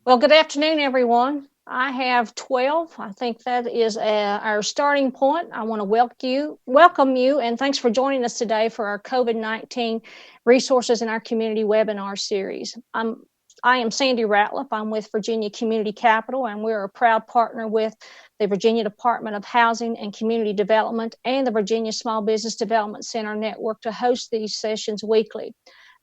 Well, good afternoon, everyone. I have 12. I think that is our starting point. I want to welcome you, and thanks for joining us today for our COVID-19 Resources in Our Community webinar series. I am Sandy Ratliff. I'm with Virginia Community Capital, and we're a proud partner with the Virginia Department of Housing and Community Development and the Virginia Small Business Development Center Network to host these sessions weekly.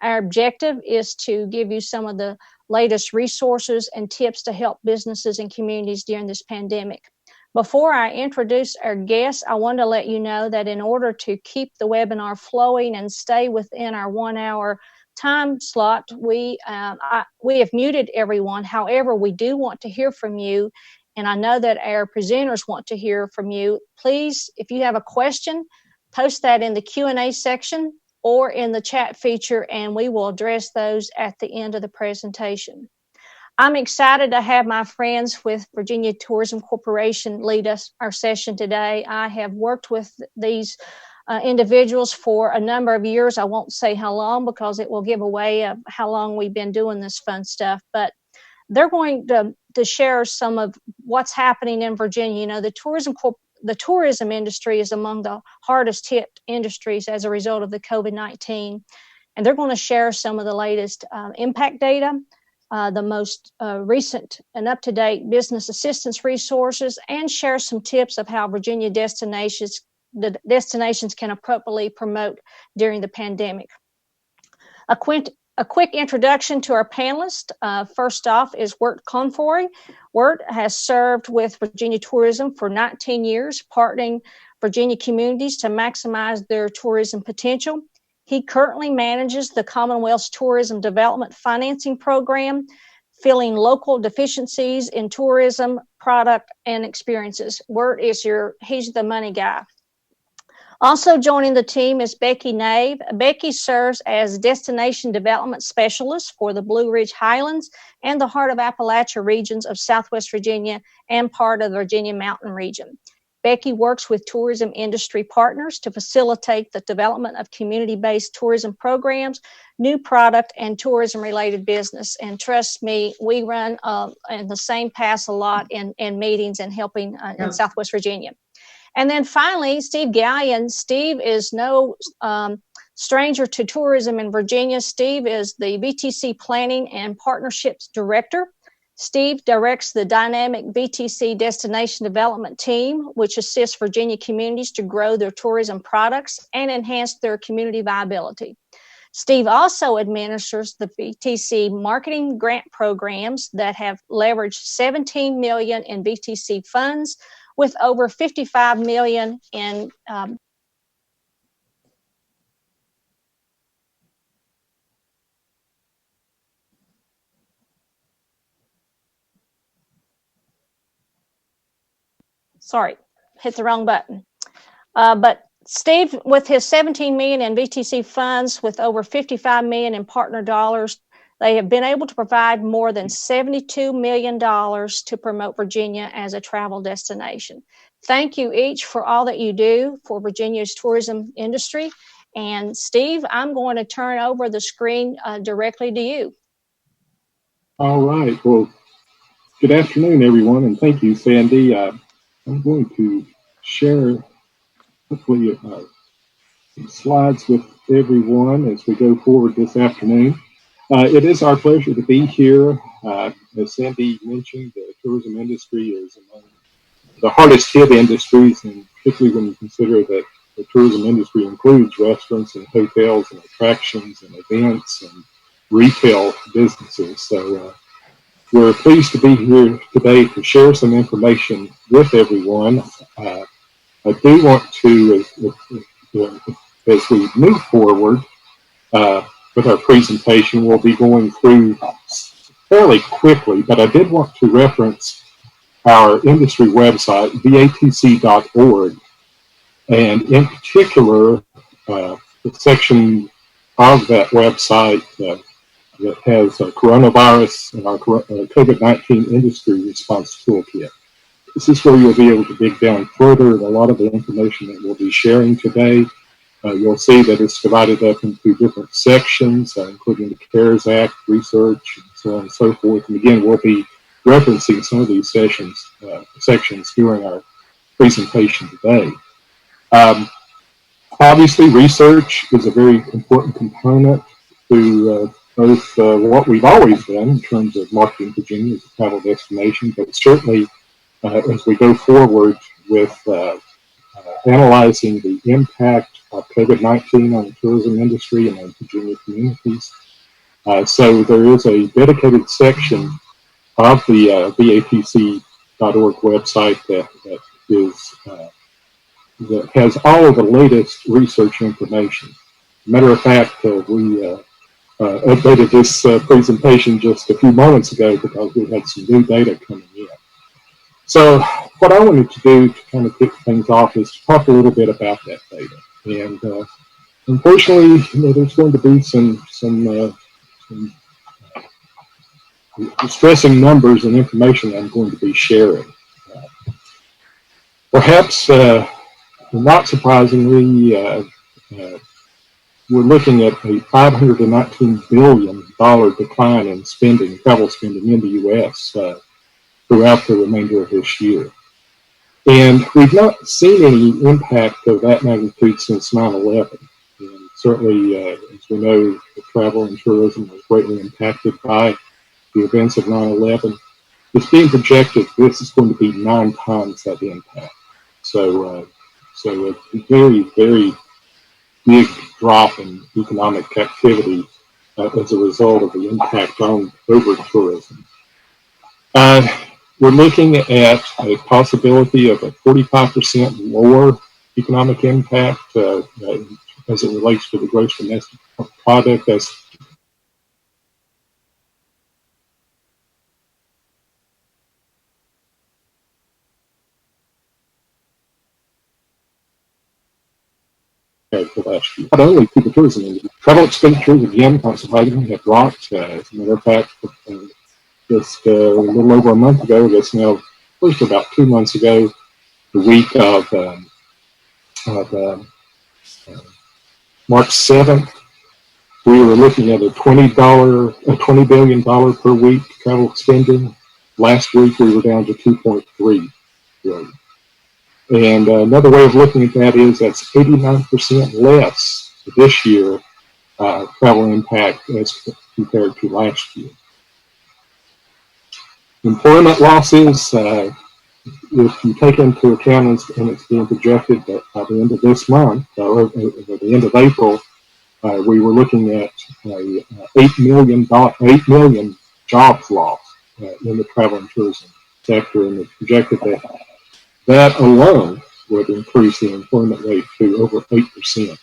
Our objective is to give you some of the latest resources and tips to help businesses and communities during this pandemic. Before I introduce our guests, I want to let you know that in order to keep the webinar flowing and stay within our 1 hour time slot, we have muted everyone. However, we do want to hear from you, and I know that our presenters want to hear from you. Please, if you have a question, post that in the Q&A section or in the chat feature, and we will address those at the end of the presentation. I'm excited to have my friends with Virginia Tourism Corporation lead our session today. I have worked with these individuals for a number of years. I won't say how long because it will give away how long we've been doing this fun stuff, but they're going to share some of what's happening in Virginia. You know, the tourism industry is among the hardest hit industries as a result of the COVID-19. And they're going to share some of the latest impact data, the most recent and up-to-date business assistance resources, and share some tips of how Virginia destinations can appropriately promote during the pandemic. A quick introduction to our panelists. First off is Wirt Confroy. Wirt has served with Virginia Tourism for 19 years, partnering Virginia communities to maximize their tourism potential. He currently manages the Commonwealth's Tourism Development Financing Program, filling local deficiencies in tourism, product, and experiences. Wirt he's the money guy. Also joining the team is Becky Nave. Becky serves as Destination Development Specialist for the Blue Ridge Highlands and the Heart of Appalachia regions of Southwest Virginia and part of the Virginia Mountain region. Becky works with tourism industry partners to facilitate the development of community-based tourism programs, new product, and tourism-related business. And trust me, we run in the same paths a lot in meetings and helping in Southwest Virginia. And then finally, Steve Galyean. Steve is no stranger to tourism in Virginia. Steve is the VTC Planning and Partnerships Director. Steve directs the dynamic VTC Destination Development Team, which assists Virginia communities to grow their tourism products and enhance their community viability. Steve also administers the VTC marketing grant programs that have leveraged $17 million in VTC funds, with over $55 million in sorry, hit the wrong button. But Steve, with his $17 million in VTC funds, with over $55 million in partner dollars, they have been able to provide more than $72 million to promote Virginia as a travel destination. Thank you each for all that you do for Virginia's tourism industry. And Steve, I'm going to turn over the screen directly to you. All right. Well, good afternoon, everyone, and thank you, Sandy. I'm going to share, hopefully, some slides with everyone as we go forward this afternoon. It is our pleasure to be here. As Sandy mentioned, the tourism industry is among the hardest hit industries, and particularly when you consider that the tourism industry includes restaurants and hotels and attractions and events and retail businesses. So we're pleased to be here today to share some information with everyone. I do want to, as we move forward, with our presentation, we'll be going through fairly quickly, but I did want to reference our industry website, VTC.org, and in particular, the section of that website that has coronavirus and our COVID-19 industry response toolkit. This is where you'll be able to dig down further in a lot of the information that we'll be sharing today. You'll see that it's divided up into different sections, including the CARES Act, research, and so on and so forth. And again, we'll be referencing some of these sections during our presentation today. Obviously, research is a very important component to both what we've always done in terms of marketing Virginia as a travel destination, but certainly as we go forward with analyzing the impact of COVID-19 on the tourism industry and on Virginia communities. So there is a dedicated section of the VTC.org website that has all of the latest research information. Matter of fact, we updated this presentation just a few moments ago because we had some new data coming in. So what I wanted to do to kind of kick things off is to talk a little bit about that data. And unfortunately, there's going to be some distressing numbers and information I'm going to be sharing. Perhaps, not surprisingly, we're looking at a $519 billion decline in spending, travel spending in the U.S. Throughout the remainder of this year. And we've not seen any impact of that magnitude since 9/11. And certainly, as we know, the travel and tourism was greatly impacted by the events of 9/11. It's being projected this is going to be 9 times that impact. So a very, very big drop in economic activity as a result of the impact on over-tourism. We're looking at a possibility of a 45% lower economic impact as it relates to the gross domestic product. That's for last year. Not only to the tourism industry, travel expenditures again, not surprisingly, have dropped. As a matter of fact, just a little over a month ago, I guess now, close to about 2 months ago, the week of March 7th, we were looking at a $20 billion per week travel spending. Last week, we were down to 2.3 billion. And another way of looking at that is that's 89% less this year travel impact as compared to last year. Employment losses, if you take into account, and it's being projected that by the end of this month, or at the end of April, we were looking at 8 million jobs lost in the travel and tourism sector, and it's projected that alone would increase the employment rate to over 8%.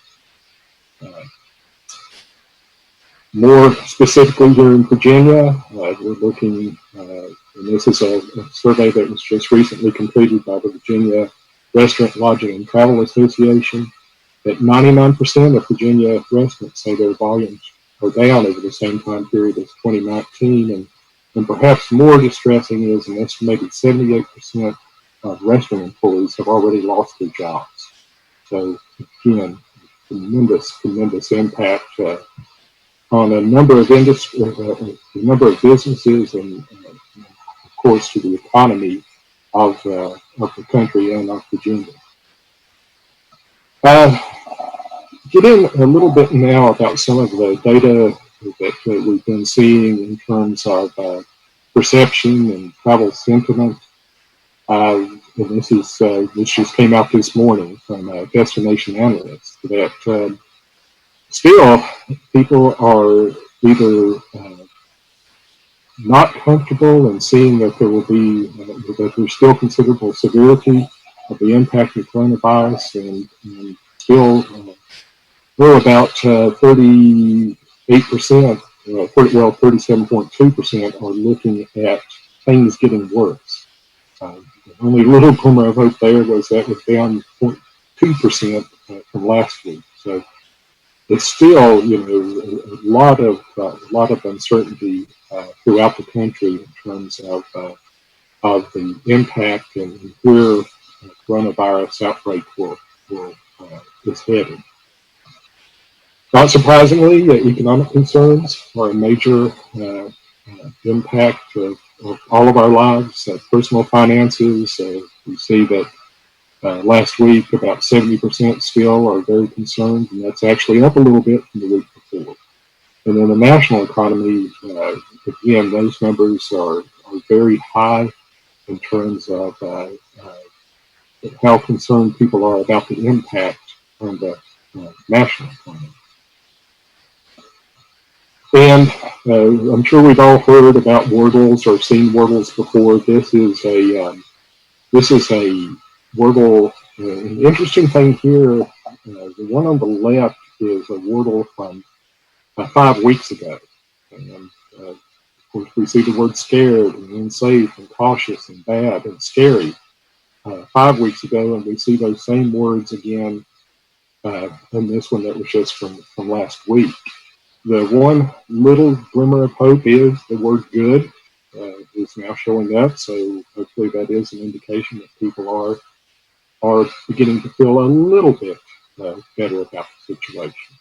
More specifically here in Virginia, we're looking, and this is a survey that was just recently completed by the Virginia Restaurant, Lodging, and Travel Association, that 99% of Virginia restaurants say their volumes are down over the same time period as 2019, and perhaps more distressing is an estimated 78% of restaurant employees have already lost their jobs. So again, tremendous impact on a number of businesses, and of course to the economy of the country and of Virginia. Get in a little bit now about some of the data that we've been seeing in terms of perception and travel sentiment. And this just came out this morning from Destination Analysts, that still people are either not comfortable and seeing that that there's still considerable severity of the impact of coronavirus, and still about 38%, 37.2% are looking at things getting worse. The only little glimmer of hope there was that was down 0.2% from last week. So it's still, a lot of uncertainty throughout the country in terms of the impact and where coronavirus outbreak is headed. Not surprisingly, economic concerns are a major impact of all of our lives, personal finances. We see that last week about 70% still are very concerned, and that's actually up a little bit from the week before. And in the national economy, again, those numbers are very high in terms of how concerned people are about the impact on the national economy. And I'm sure we've all heard about Wordles or seen Wordles before. This is a Wordle. An interesting thing here, the one on the left is a Wordle from 5 weeks ago. And of course, we see the word scared and unsafe and cautious and bad and scary 5 weeks ago, and we see those same words again in this one that was just from last week. The one little glimmer of hope is the word good is now showing up, so hopefully that is an indication that people are beginning to feel a little bit better about the situation.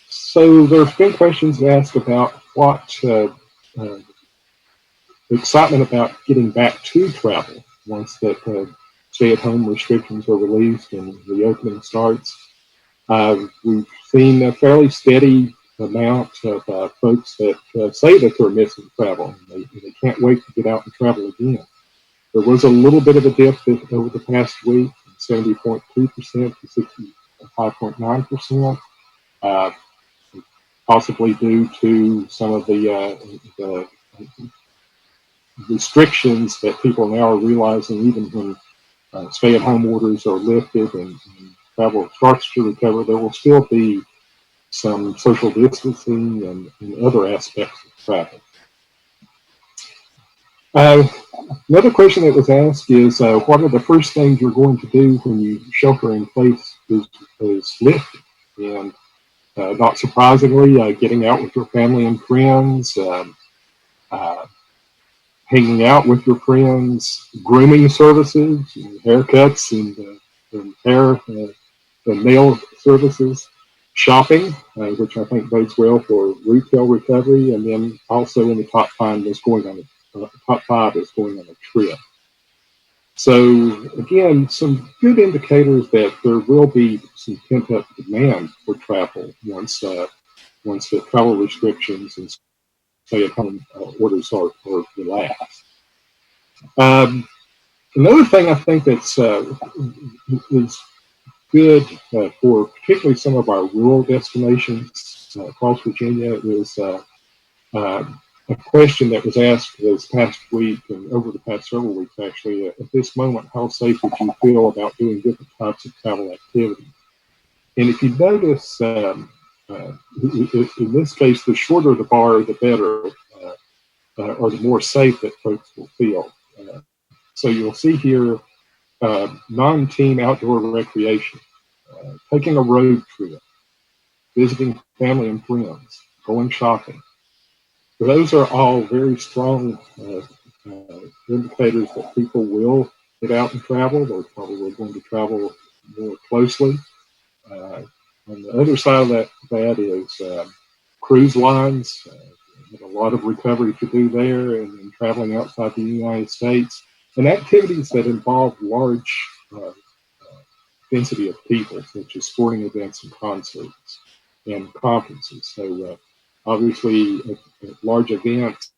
So there's been questions asked about what excitement about getting back to travel once that stay-at-home restrictions are released and the opening starts. We've seen a fairly steady amount of folks that say that they're missing travel. They can't wait to get out and travel again. There was a little bit of a dip over the past week, 70.2% to 65.9%, possibly due to some of the restrictions that people now are realizing, even when stay-at-home orders are lifted and travel starts to recover, there will still be some social distancing and other aspects of travel. Another question that was asked is, what are the first things you're going to do when you shelter in place is lifted? And not surprisingly, getting out with your family and friends, hanging out with your friends, grooming services, haircuts and hair and nail services, shopping, which I think bodes well for retail recovery, and then also in the top 5 is going on a trip. So again, some good indicators that there will be some pent-up demand for travel once the travel restrictions and stay-at-home orders are relaxed. Another thing I think that's is good for particularly some of our rural destinations across Virginia is a question that was asked this past week and over the past several weeks actually. At this moment, how safe would you feel about doing different types of travel activities? And if you notice, in this case, the shorter the bar, the better, or the more safe that folks will feel. So you'll see here non-team outdoor recreation, taking a road trip, visiting family and friends, going shopping. Those are all very strong indicators that people will get out and travel. They're probably going to travel more closely. On the other side of that is cruise lines. A lot of recovery to do there, and traveling outside the United States, and activities that involve large density of people, such as sporting events and concerts and conferences. So obviously, large events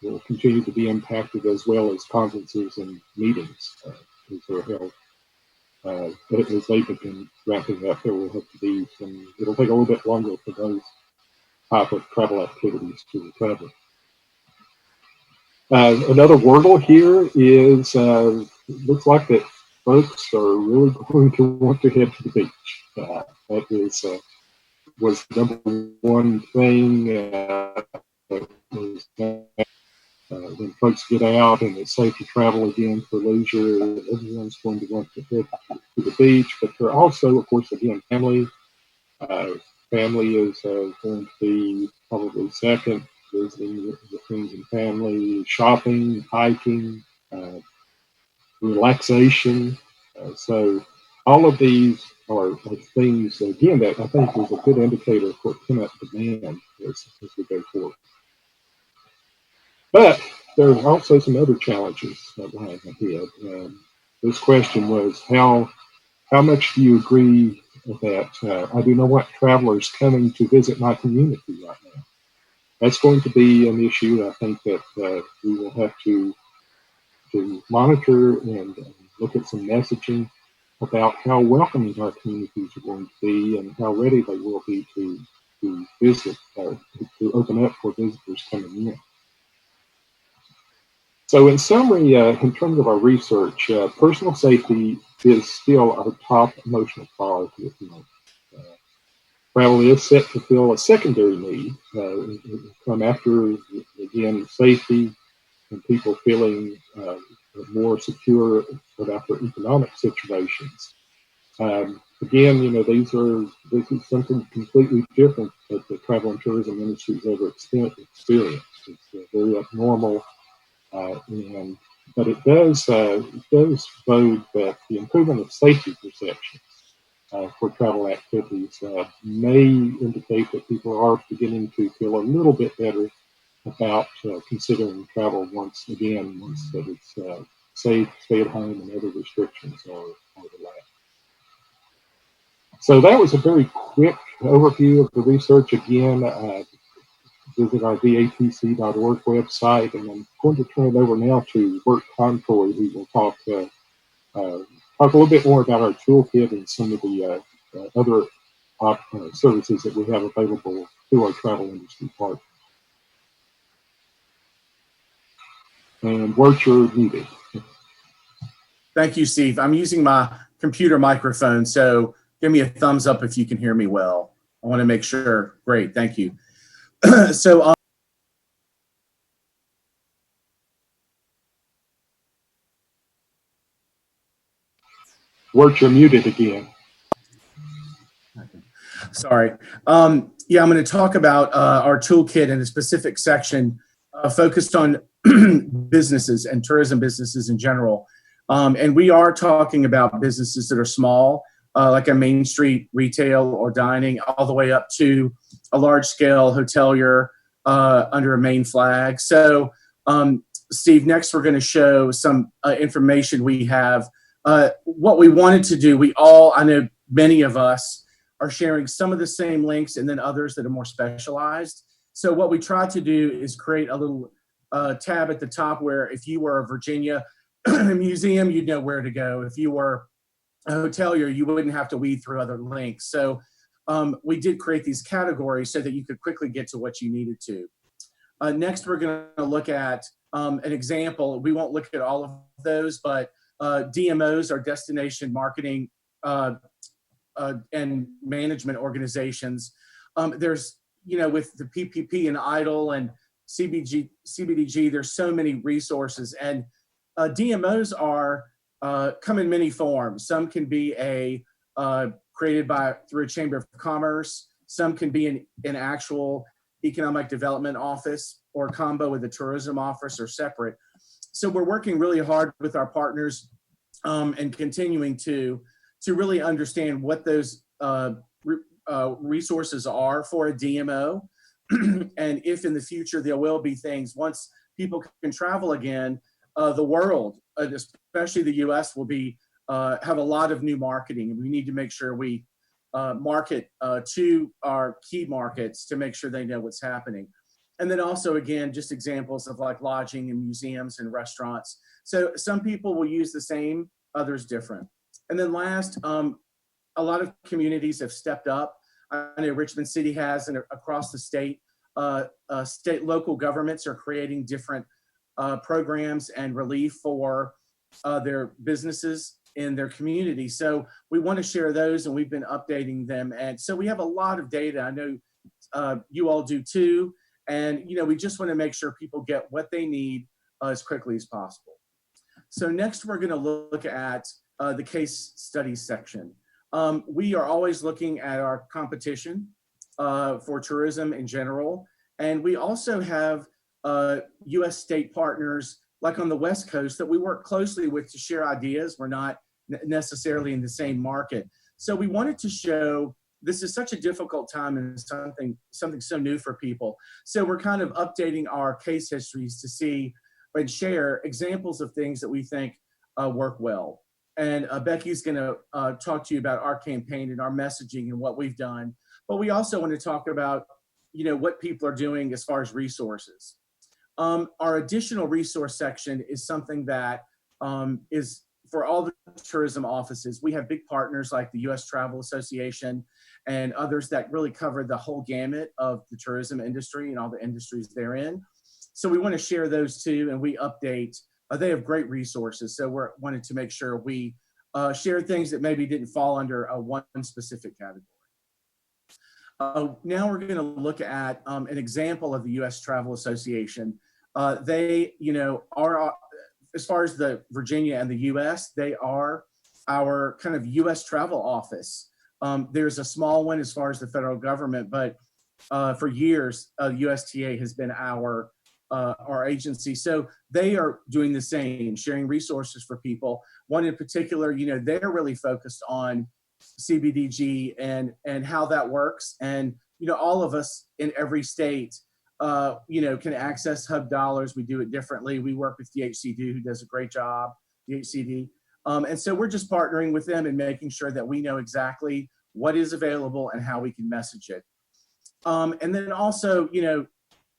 will continue to be impacted, as well as conferences and meetings as they're held. As they begin wrapping up, there will have to be it'll take a little bit longer for those type of travel activities to recover. Another wordle here is, looks like that folks are really going to want to head to the beach. That was the number one thing when folks get out and it's safe to travel again for leisure. Everyone's going to want to head to the beach, but they're also, of course, again, family. Family is going to be probably second, visiting with friends and family, shopping, hiking, relaxation. So all of these are things, again, that I think is a good indicator for pent-up demand as we go forward. But there are also some other challenges that lie ahead. This question was, how much do you agree that I do not want travelers coming to visit my community right now? That's going to be an issue. I think that we will have to monitor and look at some messaging about how welcoming our communities are going to be and how ready they will be to visit, to open up for visitors coming in. So in summary, in terms of our research, personal safety is still our top emotional priority at the moment. Travel is set to fill a secondary need, come after, again, safety and people feeling more secure about their economic situations. Again, this is something completely different that the travel and tourism industry has ever experienced. It's very abnormal, but it does bode that the improvement of safety perceptions for travel activities may indicate that people are beginning to feel a little bit better about considering travel once that it's safe, stay at home, and other restrictions are relaxed. So that was a very quick overview of the research. Again, visit our VTC.org website, and I'm going to turn it over now to Wirt Confroy, who will talk a little bit more about our toolkit and some of the other services that we have available to our travel industry partners. And Wirt, you're muted. Thank you, Steve. I'm using my computer microphone, so give me a thumbs up if you can hear me well. I want to make sure. Great, thank you. So, Wirt, you're muted again. Sorry. Yeah, I'm going to talk about our toolkit in a specific section focused on businesses and tourism businesses in general. And we are talking about businesses that are small, like a Main Street retail or dining, all the way up to a large-scale hotelier under a main flag. So, Steve, next we're going to show some information we have. What we wanted to do, I know many of us are sharing some of the same links and then others that are more specialized. So what we tried to do is create a little tab at the top where if you were a Virginia museum, you'd know where to go. If you were a hotelier, you wouldn't have to weed through other links. So we did create these categories so that you could quickly get to what you needed to. Next, we're going to look at an example. We won't look at all of those, but DMOs are destination marketing and management organizations. There's, with the PPP and IDLE and CBDG, there's so many resources. And DMOs come in many forms. Some can be created through a chamber of commerce. Some can be an actual economic development office or combo with a tourism office or separate. So we're working really hard with our partners and continuing to really understand what those resources are for a DMO. And if in the future there will be things, once people can travel again, the world, especially the US, will have a lot of new marketing. And we need to make sure we market to our key markets to make sure they know what's happening. And then also, again, just examples of like lodging and museums and restaurants. So some people will use the same, others different. And then last, a lot of communities have stepped up. I know Richmond City has, and across the state, local governments are creating different programs and relief for their businesses in their community. So we want to share those, and we've been updating them. And so we have a lot of data. I know you all do too. And, we just want to make sure people get what they need as quickly as possible. So next, we're going to look at the case studies section. We are always looking at our competition for tourism in general. And we also have U.S. state partners, like on the West Coast, that we work closely with to share ideas. We're not necessarily in the same market. So we wanted to show this is such a difficult time and something so new for people. So we're kind of updating our case histories to see and share examples of things that we think work well. And Becky's going to talk to you about our campaign and our messaging and what we've done. But we also want to talk about, what people are doing as far as resources. Our additional resource section is something that is for all the tourism offices. We have big partners like the U.S. Travel Association and others that really cover the whole gamut of the tourism industry and all the industries they're in. So we want to share those too, and we update. They have great resources, so we wanted to make sure we share things that maybe didn't fall under one specific category. Now we're going to look at an example of the U.S. Travel Association. They, are, as far as the Virginia and the U.S., they are our kind of U.S. travel office. There's a small one as far as the federal government, but for years, USTA has been our agency. So they are doing the same, sharing resources for people. One in particular, they're really focused on CBDG and how that works. And, all of us in every state, can access hub dollars. We do it differently. We work with DHCD, who does a great job, DHCD. And so we're just partnering with them and making sure that we know exactly what is available and how we can message it. And then also,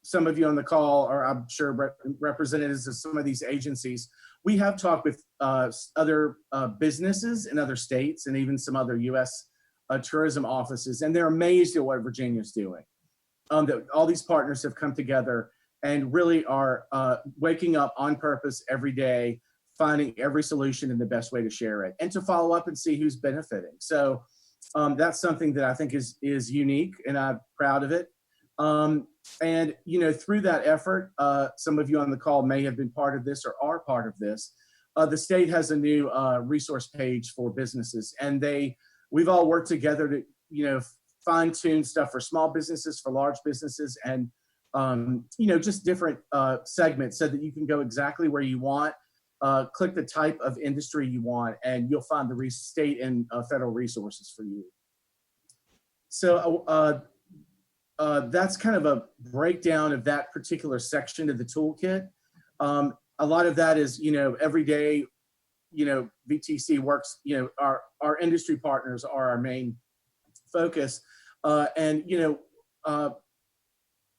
some of you on the call are, I'm sure, representatives of some of these agencies. We have talked with other businesses in other states and even some other U.S. Tourism offices, and they're amazed at what Virginia's doing. That all these partners have come together and really are waking up on purpose every day, finding every solution and the best way to share it, and to follow up and see who's benefiting. So that's something that I think is unique, and I'm proud of it. And, through that effort, some of you on the call may have been part of this or are part of this. The state has a new resource page for businesses, and we've all worked together to, fine-tune stuff for small businesses, for large businesses, and, just different segments so that you can go exactly where you want, click the type of industry you want, and you'll find the state and federal resources for you. So that's kind of a breakdown of that particular section of the toolkit. A lot of that is, every day, VTC works, our industry partners are our main focus. And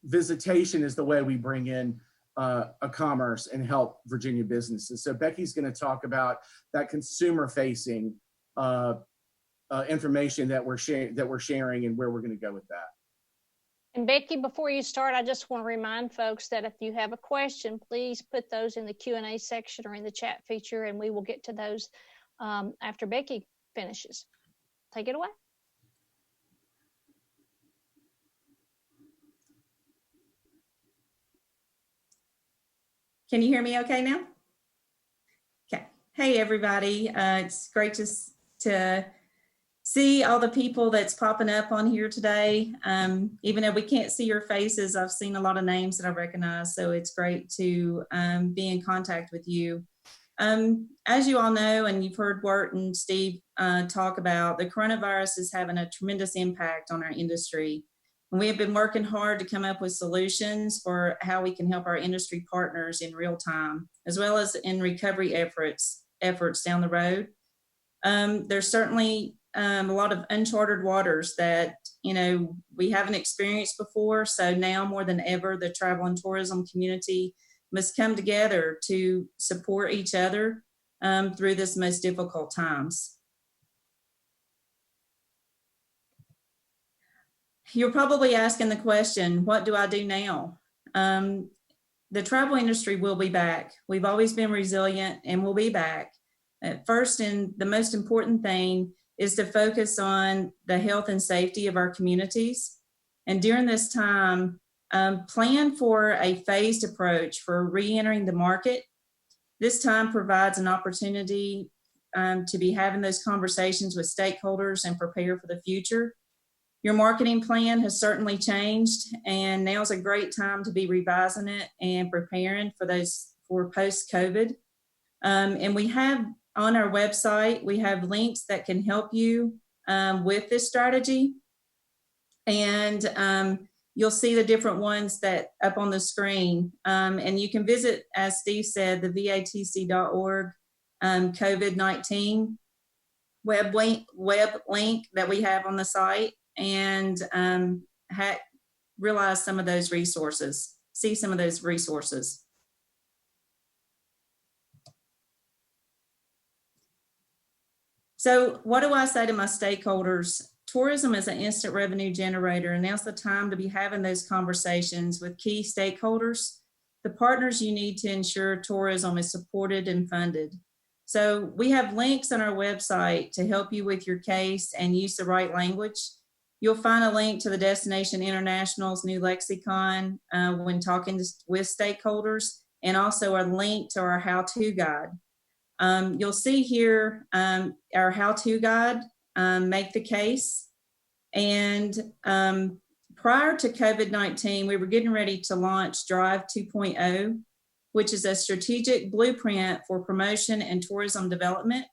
visitation is the way we bring in a commerce and help Virginia businesses. So Becky's going to talk about that consumer-facing information that we're sharing and where we're going to go with that. And Becky, before you start, I just want to remind folks that if you have a question, please put those in the Q&A section or in the chat feature, and we will get to those after Becky finishes. Take it away. Can you hear me okay now? Okay. Hey, everybody. It's great to see all the people that's popping up on here today. Even though we can't see your faces, I've seen a lot of names that I recognize, so it's great to be in contact with you. As you all know, and you've heard Wirt and Steve talk about, the coronavirus is having a tremendous impact on our industry. And we have been working hard to come up with solutions for how we can help our industry partners in real time, as well as in recovery efforts down the road. There's certainly a lot of uncharted waters that, we haven't experienced before. So now more than ever, the travel and tourism community must come together to support each other through this most difficult times. You're probably asking the question, what do I do now? The travel industry will be back. We've always been resilient and we'll be back. First, and the most important thing is to focus on the health and safety of our communities. And during this time, plan for a phased approach for re-entering the market. This time provides an opportunity to be having those conversations with stakeholders and prepare for the future. Your marketing plan has certainly changed, and now's a great time to be revising it and preparing for post-COVID. And we have on our website, we have links that can help you with this strategy. And you'll see the different ones that up on the screen. And you can visit, as Steve said, the VATC.org COVID-19 web link that we have on the site, and realize some of those resources, see some of those resources. So what do I say to my stakeholders? Tourism is an instant revenue generator, and now's the time to be having those conversations with key stakeholders, the partners you need to ensure tourism is supported and funded. So we have links on our website to help you with your case and use the right language. You'll find a link to the Destination International's new lexicon when talking with stakeholders, and also a link to our how-to guide. You'll see here our how-to guide, make the case. And prior to COVID-19, we were getting ready to launch Drive 2.0, which is a strategic blueprint for promotion and tourism development.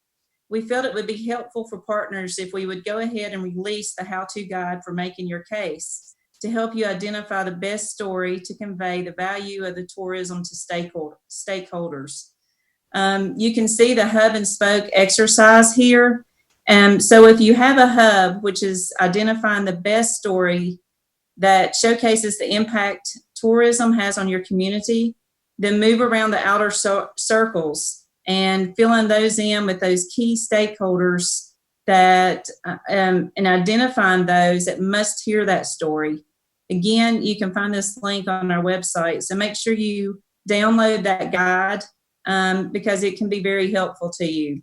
We felt it would be helpful for partners if we would go ahead and release the how-to guide for making your case to help you identify the best story to convey the value of the tourism to stakeholders. You can see the hub and spoke exercise here. So if you have a hub, which is identifying the best story that showcases the impact tourism has on your community, then move around the outer circles and filling those in with those key stakeholders that, and identifying those that must hear that story. Again, you can find this link on our website. So make sure you download that guide because it can be very helpful to you.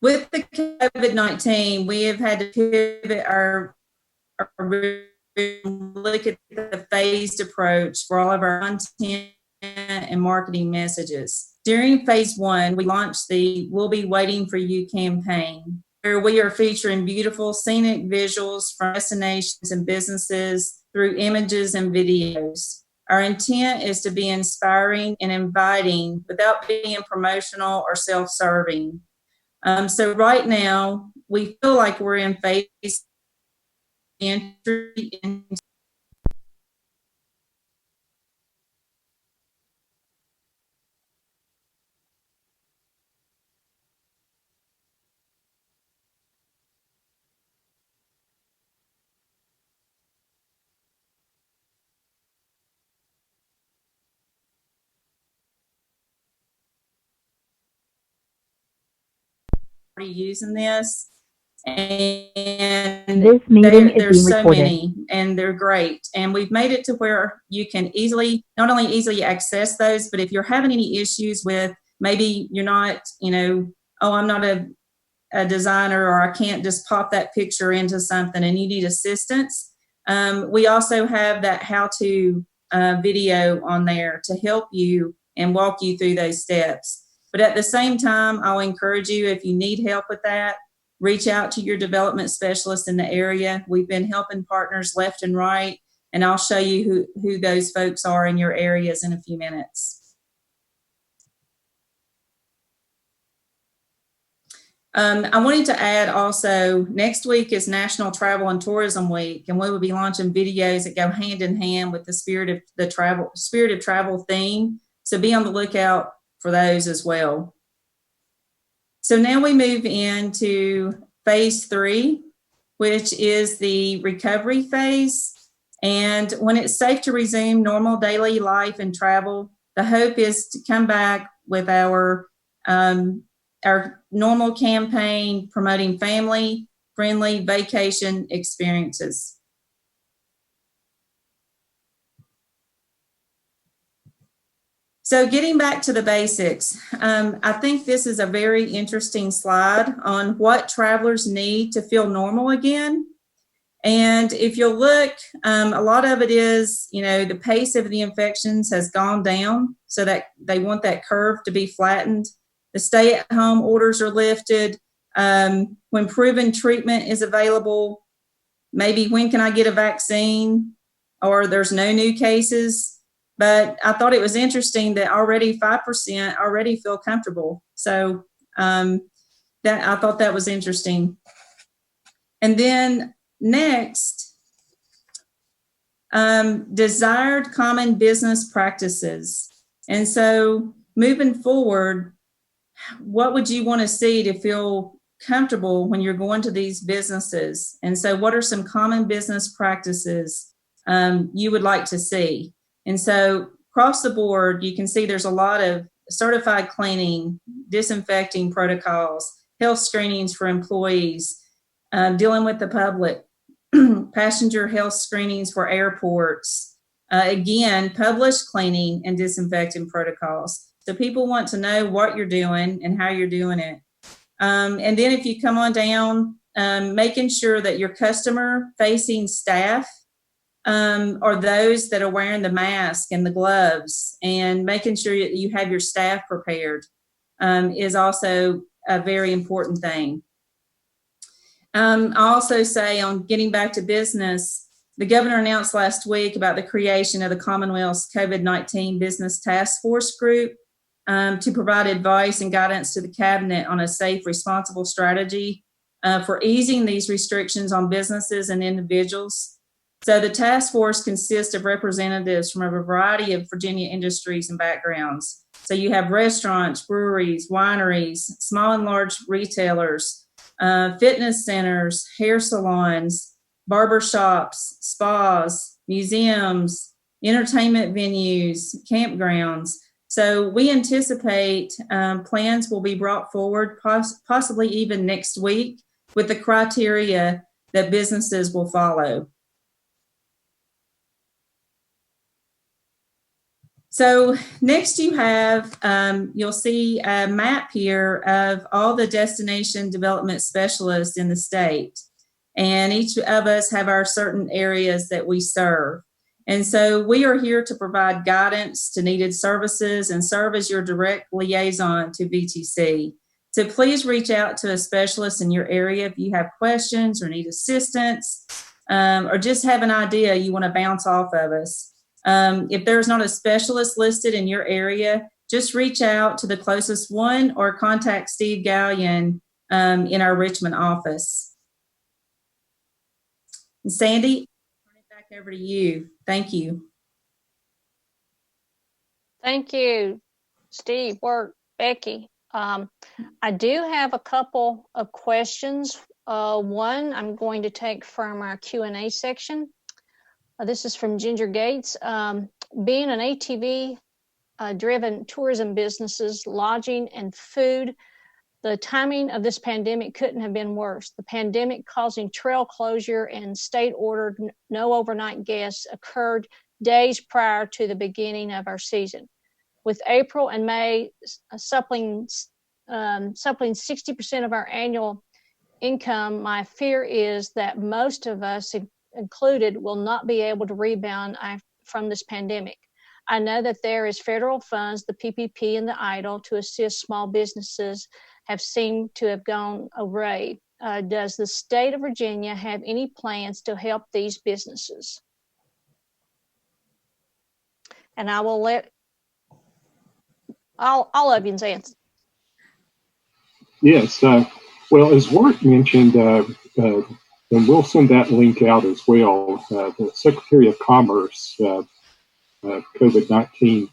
With the COVID-19, we have had to pivot our look at the phased approach for all of our content and marketing messages. During phase one, we launched the We'll Be Waiting for You campaign, where we are featuring beautiful scenic visuals from destinations and businesses through images and videos. Our intent is to be inspiring and inviting without being promotional or self-serving. So right now, we feel like we're in phase entry into using this, and this meeting there's is being so recorded. many, and they're great. And we've made it to where you can not only easily access those, but if you're having any issues with, maybe you're not, oh, I'm not a designer, or I can't just pop that picture into something and you need assistance. We also have that how-to video on there to help you and walk you through those steps. But at the same time, I'll encourage you, if you need help with that, reach out to your development specialist in the area. We've been helping partners left and right, and I'll show you who those folks are in your areas in a few minutes. I wanted to add also, next week is National Travel and Tourism Week, and we will be launching videos that go hand in hand with the Spirit of Travel theme. So be on the lookout for those as well. So now we move into phase 3, which is the recovery phase. And when it's safe to resume normal daily life and travel, the hope is to come back with our normal campaign promoting family-friendly vacation experiences. So getting back to the basics, I think this is a very interesting slide on what travelers need to feel normal again. And if you'll look, a lot of it is, the pace of the infections has gone down, so that they want that curve to be flattened. The stay-at-home orders are lifted. When proven treatment is available, maybe when can I get a vaccine? or there's no new cases. But I thought it was interesting that already 5% already feel comfortable. So that I thought that was interesting. And then next, desired common business practices. And so moving forward, what would you want to see to feel comfortable when you're going to these businesses? And so what are some common business practices you would like to see? And so across the board, you can see there's a lot of certified cleaning, disinfecting protocols, health screenings for employees, dealing with the public, passenger health screenings for airports, again, published cleaning and disinfecting protocols. So people want to know what you're doing and how you're doing it. And then if you come on down, making sure that your customer-facing staff are those that are wearing the mask and the gloves, and making sure that you have your staff prepared is also a very important thing. I also say, on getting back to business, the governor announced last week about the creation of the Commonwealth's COVID-19 Business Task Force Group to provide advice and guidance to the cabinet on a safe, responsible strategy for easing these restrictions on businesses and individuals. So the task force consists of representatives from a variety of Virginia industries and backgrounds. So you have restaurants, breweries, wineries, small and large retailers, fitness centers, hair salons, barber shops, spas, museums, entertainment venues, campgrounds. So we anticipate plans will be brought forward, possibly even next week, with the criteria that businesses will follow. So next you have, you'll see a map here of all the destination development specialists in the state. And each of us have our certain areas that we serve. And so we are here to provide guidance to needed services and serve as your direct liaison to VTC. So please reach out to a specialist in your area if you have questions or need assistance, or just have an idea you want to bounce off of us. If there's not a specialist listed in your area, just reach out to the closest one or contact Steve Galyean in our Richmond office. And Sandy, I'll turn it back over to you. Thank you. Thank you, Steve, Wirt, Becky. I do have a couple of questions. One I'm going to take from our Q&A section. This is from Ginger Gates. Being an ATV driven tourism businesses, lodging and food, the timing of this pandemic couldn't have been worse. The pandemic causing trail closure and state-ordered no overnight guests occurred days prior to the beginning of our season. With April and May suppling 60% of our annual income, my fear is that most of us included will not be able to rebound from this pandemic. I know that there is federal funds, the PPP and the EIDL, to assist small businesses have seemed to have gone awry. Does the state of Virginia have any plans to help these businesses? And I will let all of you answer. Yes. Well, as Wirt mentioned, and we'll send that link out as well, the Secretary of Commerce COVID-19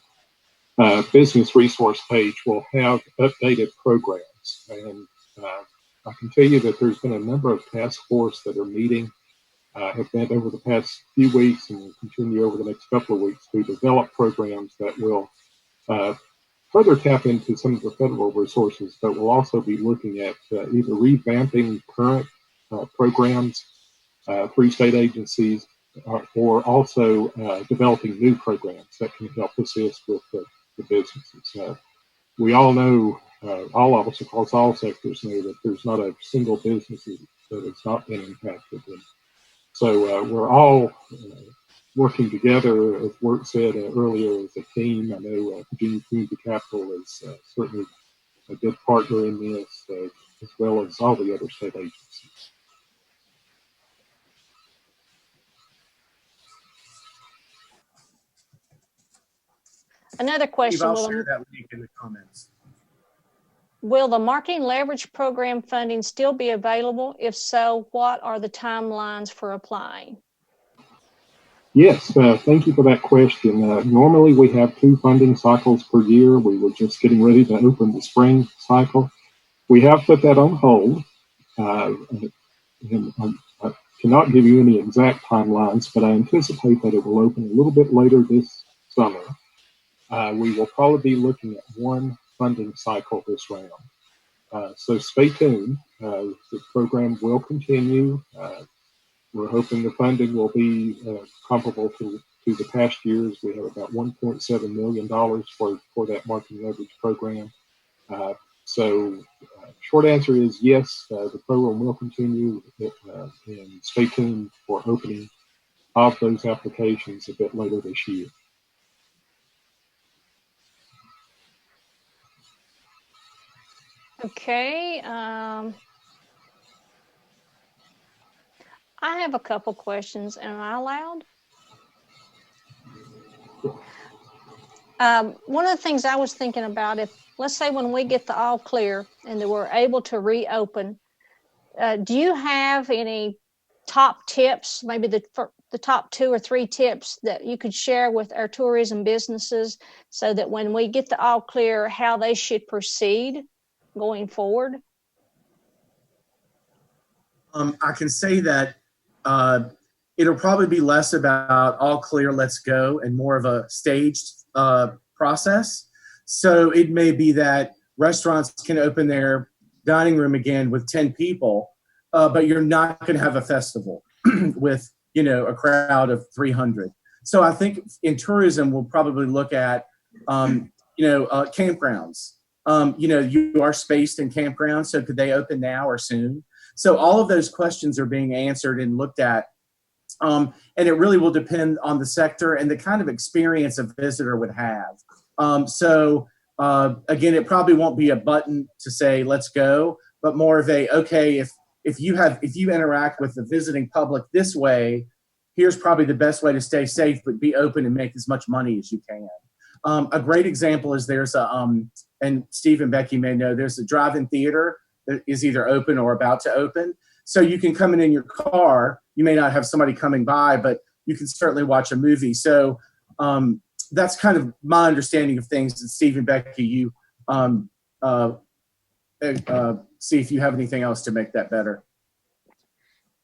business resource page will have updated programs. And I can tell you that there's been a number of task force that are meeting, have met over the past few weeks and will continue over the next couple of weeks to develop programs that will further tap into some of the federal resources, but we'll also be looking at either revamping current programs through state agencies, or also developing new programs that can help assist with the businesses. We all know, all of us across all sectors know that there's not a single business that has not been impacted. And so we're all working together, as Wirt said earlier, as a team. I know Virginia Community Capital is certainly a good partner in this, as well as all the other state agencies. Another Steve, question, I'll share that link in the comments. will the marketing leverage program funding still be available? If so, what are the timelines for applying? Yes, thank you for that question. Normally we have 2 funding cycles per year. We were just getting ready to open the spring cycle. We have put that on hold. And I cannot give you any exact timelines, but I anticipate that it will open a little bit later this summer. We will probably be looking at 1 funding cycle this round. So stay tuned. The program will continue. We're hoping the funding will be comparable to the past years. We have about $1.7 million for that marketing leverage program. So short answer is yes, the program will continue, and stay tuned for opening of those applications a bit later this year. Okay. I have a couple questions. Am I allowed? One of the things I was thinking about, if let's say when we get the all clear and that we're able to reopen, do you have any top tips, maybe the top 2 or 3 tips that you could share with our tourism businesses so that when we get the all clear, how they should proceed going forward? I can say that it'll probably be less about all clear, let's go, and more of a staged process. So it may be that restaurants can open their dining room again with 10 people, but you're not going to have a festival with, a crowd of 300. So I think in tourism, we'll probably look at, campgrounds. You are spaced in campgrounds, so could they open now or soon? So all of those questions are being answered and looked at. And it really will depend on the sector and the kind of experience a visitor would have. Again, it probably won't be a button to say, let's go, but more of a, okay, if you interact with the visiting public this way, here's probably the best way to stay safe, but be open and make as much money as you can. A great example is there's and Steve and Becky may know, there's a drive-in theater that is either open or about to open. So you can come in your car. You may not have somebody coming by, but you can certainly watch a movie. So that's kind of my understanding of things. And Steve and Becky, you see if you have anything else to make that better.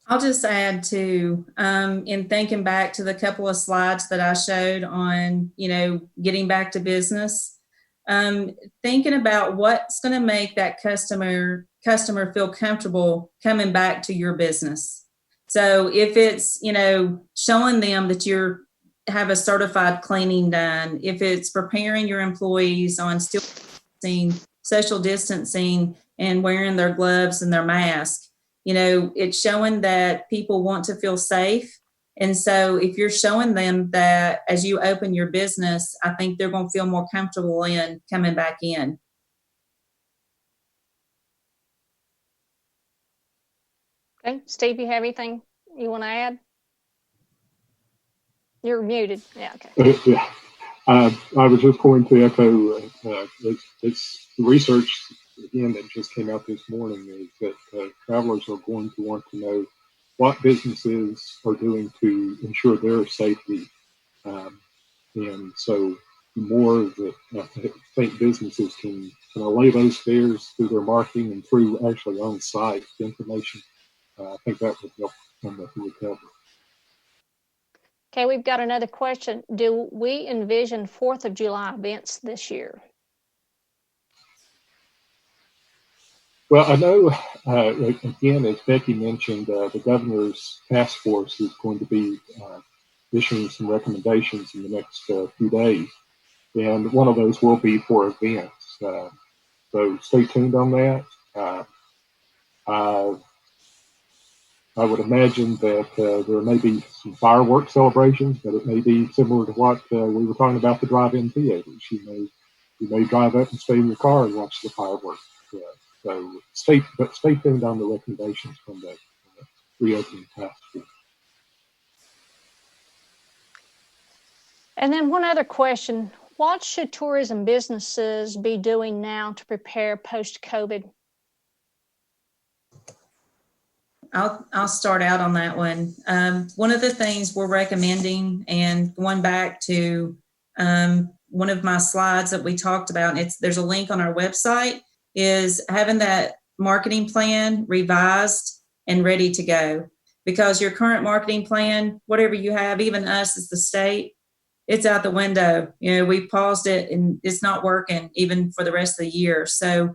I'll just add to, in thinking back to the couple of slides that I showed on, getting back to business, thinking about what's going to make that customer feel comfortable coming back to your business. So if it's, showing them that you have a certified cleaning done, if it's preparing your employees on still social distancing and wearing their gloves and their mask, it's showing that people want to feel safe. And so if you're showing them that as you open your business, I think they're going to feel more comfortable in coming back in. Okay, Steve, you have anything you want to add? You're muted. Yeah, okay. Yeah. I was just going to echo, it's the research, again, that just came out this morning is that travelers are going to want to know what businesses are doing to ensure their safety. And so the more that I think businesses can allay those fears through their marketing and through actually on-site information, I think that would help them with the recovery. Okay, we've got another question. Do we envision 4th of July events this year? Well, I know, again, as Becky mentioned, the governor's task force is going to be issuing some recommendations in the next few days. And one of those will be for events. So stay tuned on that. I would imagine that there may be some fireworks celebrations, but it may be similar to what we were talking about the drive-in theaters. You may drive up and stay in your car and watch the fireworks. So stay tuned on the recommendations from the reopening task force. And then one other question. What should tourism businesses be doing now to prepare post-COVID? I'll start out on that one. One of the things we're recommending, and going back to one of my slides that we talked about, and there's a link on our website, is having that marketing plan revised and ready to go. Because your current marketing plan, whatever you have, even us as the state, it's out the window. You know, we paused it and it's not working even for the rest of the year. So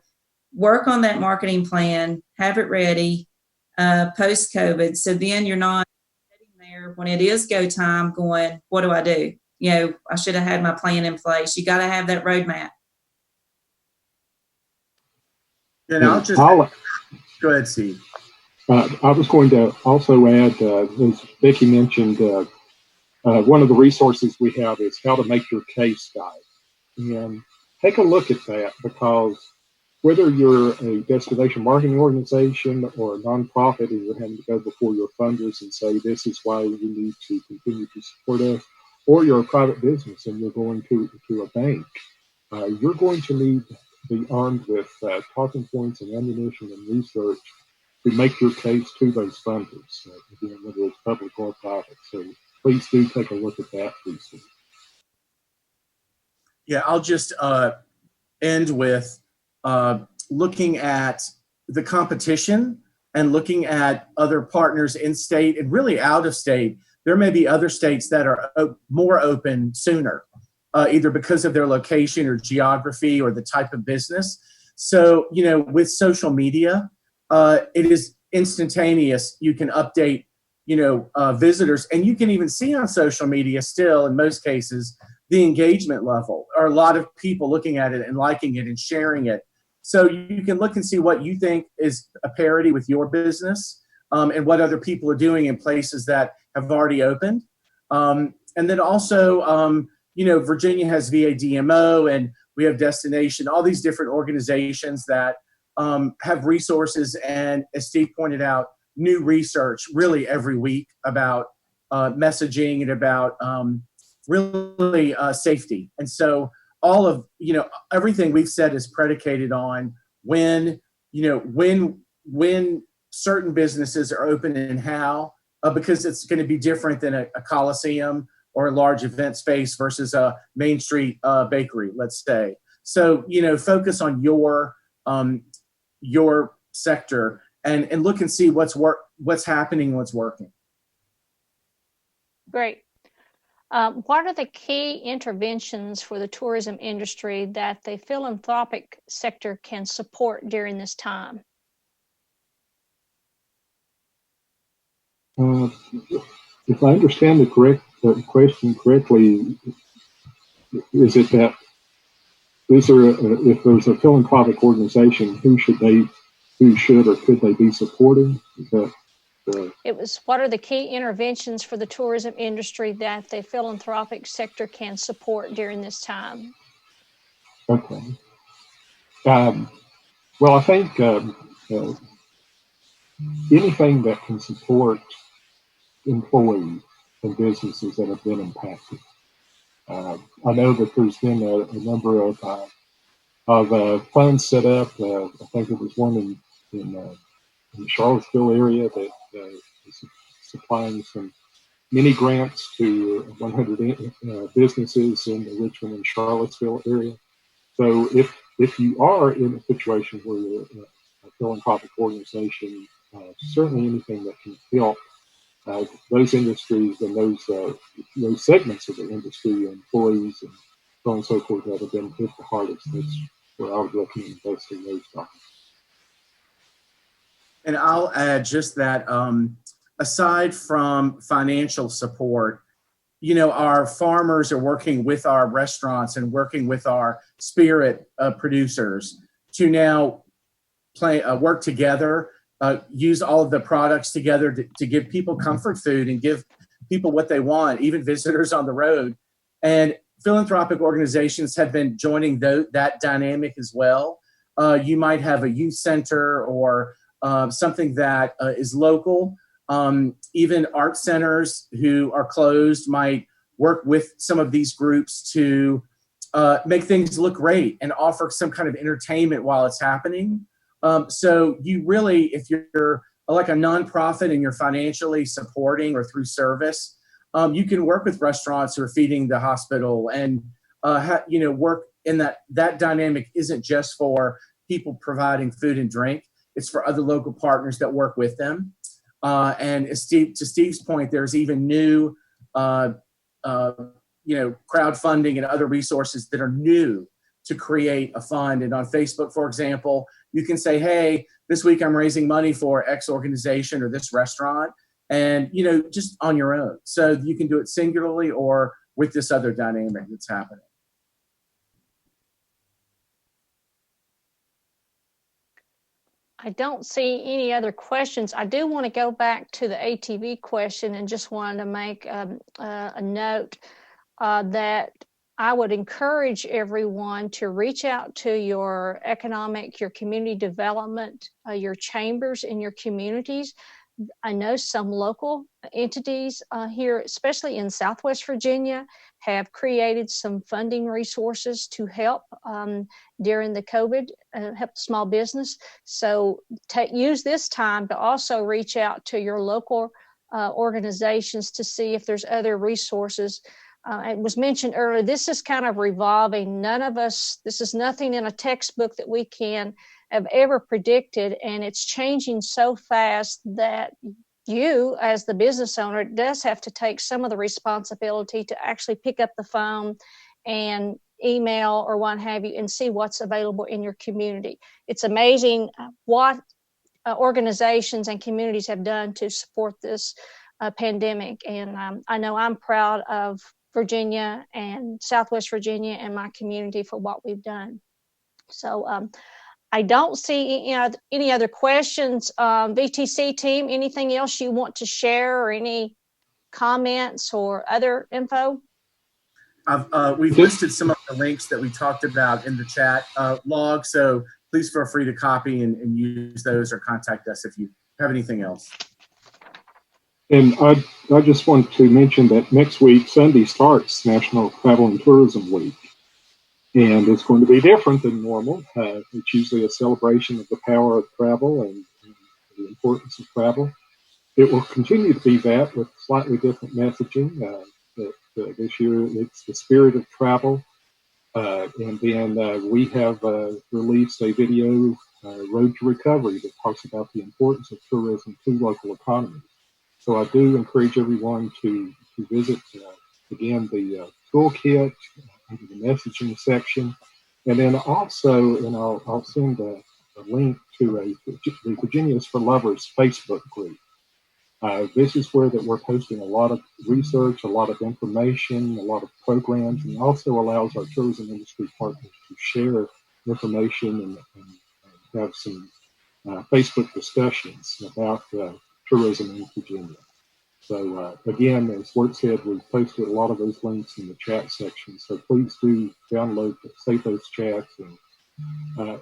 work on that marketing plan, have it ready post-COVID. So then you're not sitting there when it is go time going, what do I do? You know, I should have had my plan in place. You got to have that roadmap. And I'll just go ahead, Steve. I was going to also add, as Becky mentioned, one of the resources we have is How to Make Your Case Guide. And take a look at that, because whether you're a destination marketing organization or a nonprofit and you're having to go before your funders and say, this is why you need to continue to support us, or you're a private business and you're going to a bank, you're going to need to be armed with talking points and ammunition and research to make your case to those funders, again, whether it's public or private. So please do take a look at that research. Yeah, I'll just end with looking at the competition and looking at other partners in state and really out of state. There may be other states that are more open sooner, either because of their location or geography or the type of business. So, you know, with social media, it is instantaneous. You can update, you know, visitors, and you can even see on social media still, in most cases, the engagement level, or a lot of people looking at it and liking it and sharing it. So you can look and see what you think is a parity with your business, and what other people are doing in places that have already opened. And then also, you know, Virginia has VADMO, and we have Destination, all these different organizations that have resources, and as Steve pointed out, new research really every week about messaging and about really safety. And so all of, you know, everything we've said is predicated on when, you know, when certain businesses are open and how, because it's going to be different than a Coliseum or a large event space versus a Main Street bakery, let's say. So, you know, focus on your sector and look and see what's happening, what's working. Great. What are the key interventions for the tourism industry that the philanthropic sector can support during this time? If I understand the question correctly, is it that if there's a philanthropic organization, who should or could they be supporting? Is that It was, what are the key interventions for the tourism industry that the philanthropic sector can support during this time? Okay. Well, I think anything that can support employees and businesses that have been impacted. I know that there's been a number of funds set up. I think there was one in the Charlottesville area that is supplying some mini grants to 100 businesses in the Richmond and Charlottesville area. So if you are in a situation where you're a philanthropic organization, certainly anything that can help those industries and those segments of the industry, employees and so on and so forth, that have been hit the hardest, that's where I would recommend investing those dollars. And I'll add just that, aside from financial support, you know, our farmers are working with our restaurants and working with our spirit producers to now work together, use all of the products together to give people comfort food and give people what they want, even visitors on the road. And philanthropic organizations have been joining that dynamic as well. You might have a youth center or something that is local. Even art centers who are closed might work with some of these groups to make things look great and offer some kind of entertainment while it's happening. So you really, if you're like a nonprofit and you're financially supporting or through service, you can work with restaurants who are feeding the hospital and, work in that dynamic isn't just for people providing food and drink. It's for other local partners that work with them. And to Steve's point, there's even new, crowdfunding and other resources that are new to create a fund. And on Facebook, for example, you can say, hey, this week I'm raising money for X organization or this restaurant, and, just on your own. So you can do it singularly or with this other dynamic that's happening. I don't see any other questions. I do want to go back to the ATV question and just wanted to make a note that I would encourage everyone to reach out to your community development, your chambers in your communities. I know some local entities here, especially in Southwest Virginia, have created some funding resources to help during the COVID, help small business. So use this time to also reach out to your local organizations to see if there's other resources. It was mentioned earlier, this is kind of revolving. This is nothing in a textbook that we can have ever predicted, and it's changing so fast that you, as the business owner, does have to take some of the responsibility to actually pick up the phone and email or what have you and see what's available in your community. It's amazing what organizations and communities have done to support this pandemic, and I know I'm proud of Virginia and Southwest Virginia and my community for what we've done. So I don't see any other questions. VTC team, anything else you want to share or any comments or other info? We've listed some of the links that we talked about in the chat log, so please feel free to copy and use those or contact us if you have anything else. And I just want to mention that next week, Sunday, starts National Travel and Tourism Week. And it's going to be different than normal. It's usually a celebration of the power of travel and the importance of travel. It will continue to be that with slightly different messaging. This year, it's the spirit of travel. And then we have released a video, Road to Recovery, that talks about the importance of tourism to local economies. So I do encourage everyone to visit, again, the toolkit, under the messaging section. And then also, and I'll send a link to the Virginia's for Lovers Facebook group. This is where that we're posting a lot of research, a lot of information, a lot of programs, and also allows our tourism industry partners to share information and have some Facebook discussions about tourism in Virginia. So again, as Wirt said, we've posted a lot of those links in the chat section. So please do download, save those chats, and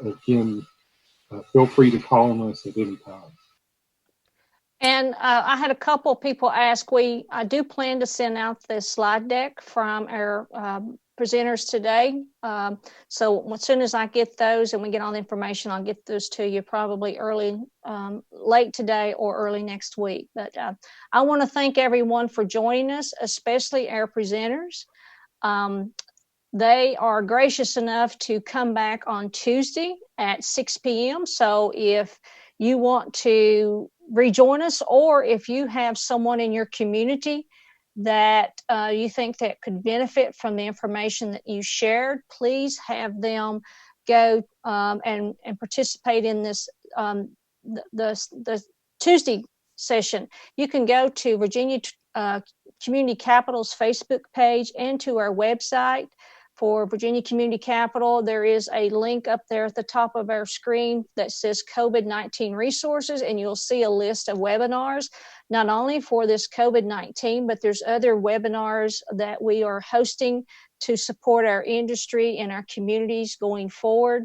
again, feel free to call on us at any time. And I had a couple of people ask, I do plan to send out the slide deck from our presenters today. So as soon as I get those and we get all the information, I'll get those to you probably late today or early next week. But I want to thank everyone for joining us, especially our presenters. They are gracious enough to come back on Tuesday at 6 p.m. So if you want to rejoin us, or if you have someone in your community that you think that could benefit from the information that you shared, please have them go and participate in this the Tuesday session. You can go to Virginia Community Capital's Facebook page and to our website for Virginia Community Capital. There is a link up there at the top of our screen that says COVID-19 resources, and you'll see a list of webinars, not only for this COVID-19, but there's other webinars that we are hosting to support our industry and our communities going forward.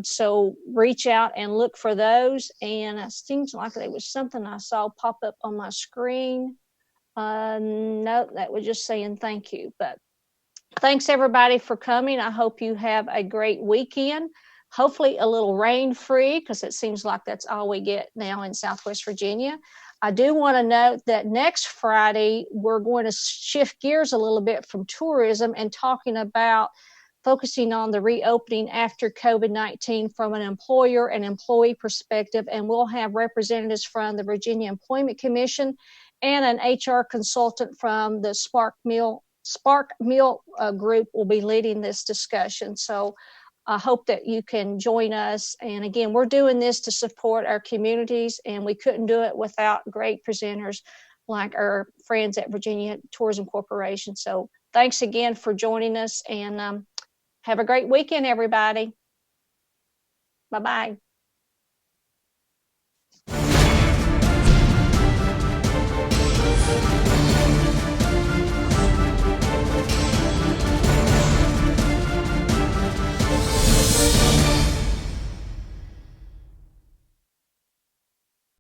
So reach out and look for those. And it seems like there was something I saw pop up on my screen. No, that was just saying thank you, but Thanks everybody for coming. I hope you have a great weekend. Hopefully a little rain free, because it seems like that's all we get now in Southwest Virginia. I do want to note that next Friday, we're going to shift gears a little bit from tourism and talking about focusing on the reopening after COVID-19 from an employer and employee perspective. And we'll have representatives from the Virginia Employment Commission and an HR consultant from the Spark Mill group will be leading this discussion. So I hope that you can join us. And again, we're doing this to support our communities, and we couldn't do it without great presenters like our friends at Virginia Tourism Corporation. So thanks again for joining us, and have a great weekend, everybody. Bye-bye.